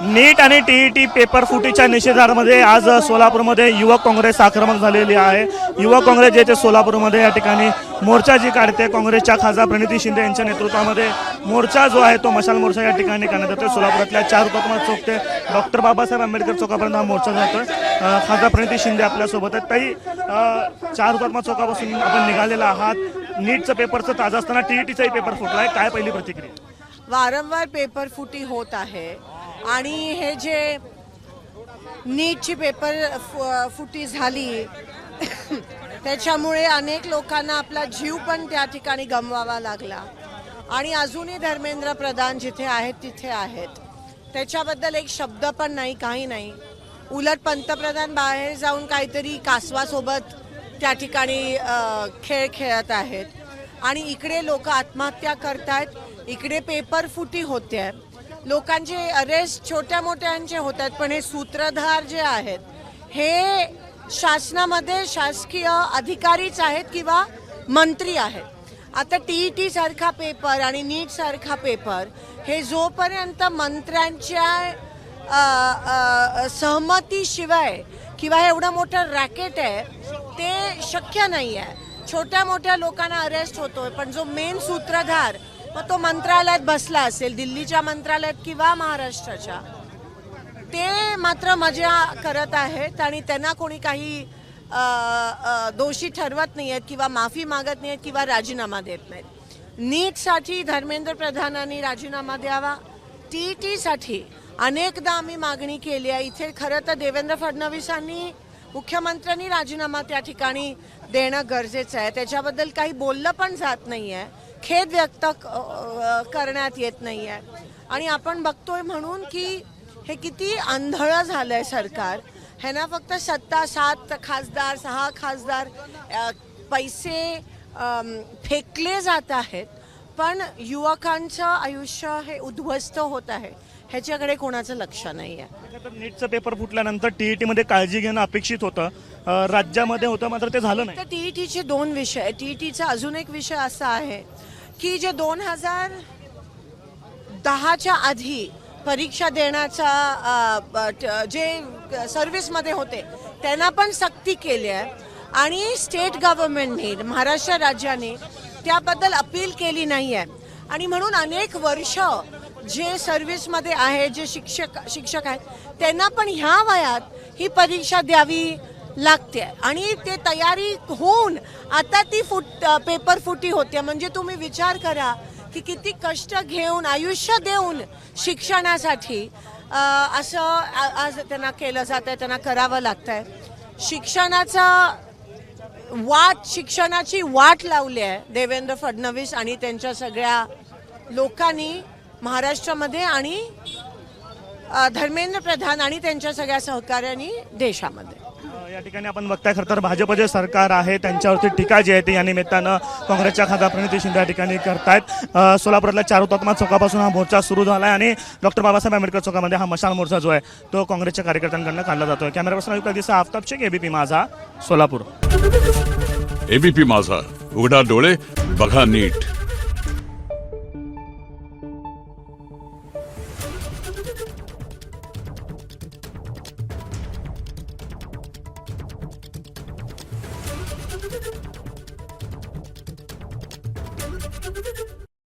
नीट आणि TET paper फुटीच्या निषेधामध्ये आज सोलापूरमध्ये युवक काँग्रेस आक्रमक झालेली आहे। युवक काँग्रेस जे ते सोलापूरमध्ये या ठिकाणी मोर्चा जी काढते, काँग्रेसच्या खासदार प्रणिती शिंदे यांच्या नेतृत्वामध्ये मोर्चा जो आहे तो मशाल मोर्चा या ठिकाणी करण्यात येतो। सोलापुरातल्या 4 हुतात्मा चौक ते डॉक्टर बाबासाहेब आंबेडकर चौकापर्यंत हा मोर्चा जातोय। खासदार प्रणिती शिंदे आपल्यासोबत आहेत। ताई, 4 हुतात्मा चौकापासून आपण निघालेला आहात। नीटचं पेपरचं ताजं असताना टीईटीचाही पेपर फुटलाय, काय पहिली प्रतिक्रिया? वारंवार पेपर फुटी होत आहे आणि हे जे नीटची पेपर फुटी झाली त्याच्यामुळे अनेक लोकांना आपला जीव पण त्या ठिकाणी गमवावा लागला आणि अजूनही धर्मेंद्र प्रधान जिथे आहेत तिथे आहेत। त्याच्याबद्दल एक शब्द पण नाही, काही नाही। उलट पंतप्रधान बाहेर जाऊन काहीतरी कासवासोबत त्या ठिकाणी खेळ खेळत आहेत आणि इकडे लोक आत्महत्या करतायत, इकडे पेपर फुटी होते, लोकांचे अरेस्ट छोट्या मोठ्यांचे होतात। पण हे सूत्रधार जे आहेत हे शासनामध्ये शासकीय अधिकारीच आहेत किंवा मंत्री आहेत। आता टीईटी सारखा पेपर आणि नीट सारखा पेपर हे जोपर्यंत मंत्र्यांच्या सहमतीशिवाय किंवा एवढं मोठं रॅकेट आहे ते शक्य नाही आहे। छोट्या मोठ्या लोकांना अरेस्ट होतोय, पण जो मेन सूत्रधार मग तो मंत्रालयात बसला असेल, दिल्लीच्या मंत्रालयात किंवा महाराष्ट्राच्या, ते मात्र मजा करत आहेत आणि त्यांना कोणी काही दोषी ठरवत नाही आहेत किंवा माफी मागत नाही आहेत किंवा राजीनामा देत नाहीत। नीटसाठी धर्मेंद्र प्रधानांनी राजीनामा द्यावा, टीईटीसाठी अनेकदा आम्ही मागणी केली आहे। इथे खरं तर देवेंद्र फडणवीसांनी, मुख्यमंत्र्यांनी राजीनामा त्या ठिकाणी देणं गरजेचं आहे। त्याच्याबद्दल काही बोललं पण जात नाही आहे, खेद व्यक्त करण्यात येत नाही आहे आणि आपण बघतोय म्हणून की हे किती आंधळं झालंय सरकार। ह्यांना फक्त सत्ता, 7 खासदार, 6 खासदार, पैसे फेकले जात आहेत, पण युवकांचं आयुष्य हे उद्ध्वस्त होत आहे, ह्याच्याकडे कोणाचं लक्ष नाही आहे। नीटचं पेपर फुटल्यानंतर टीईटी मध्ये काळजी घेणं अपेक्षित होतं, राज्यामध्ये होतं, मात्र ते झालं नाही। तर टीईटीचे 2 विषय, टीईटीचा अजून एक विषय असा आहे की जे 2010च्या आधी परीक्षा देण्याचा जे सर्व्हिसमध्ये होते त्यांना पण सक्ती केली आहे आणि स्टेट गव्हर्नमेंटने, महाराष्ट्र राज्याने त्याबद्दल अपील केली नाही आहे आणि म्हणून अनेक वर्ष जे सर्व्हिसमध्ये आहे, जे शिक्षक आहेत, त्यांना पण ह्या वयात ही परीक्षा द्यावी लागते आणि ते तयारी होऊन आता ती पेपर फुटी होते। म्हणजे तुम्ही विचार करा की किती कष्ट घेऊन, आयुष्य देऊन शिक्षणासाठी असं आज त्यांना केलं जात आहे, त्यांना करावं लागतं आहे। शिक्षणाची वाट लावली आहे देवेंद्र फडणवीस आणि त्यांच्या सगळ्या लोकांनी महाराष्ट्रामध्ये आणि धर्मेंद्र प्रधान आणि त्यांच्या सगळ्या सहकार्यांनी देशामध्ये। या ठिकाणी आपण बघताय, खरं तर भाजपचे सरकार आहे त्यांच्यावरती टीका जी आहे ती या निमित्तानं काँग्रेसच्या खासदार प्रणिती शिंदे या ठिकाणी करतायत। सोलापुरातल्या 4 हुतात्मा चौकापासून हा मोर्चा सुरू झाला आहे आणि डॉक्टर बाबासाहेब आंबेडकर चौकामध्ये हा मशाल मोर्चा जो आहे तो काँग्रेसच्या कार्यकर्त्यांकडून काढला जातोय। कॅमेरा पर्सन अयुक्त दिसा, आफताब शेख, एबीपी माझा, सोलापूर। एबीपी माझा, उघडा डोळे बघा नीट।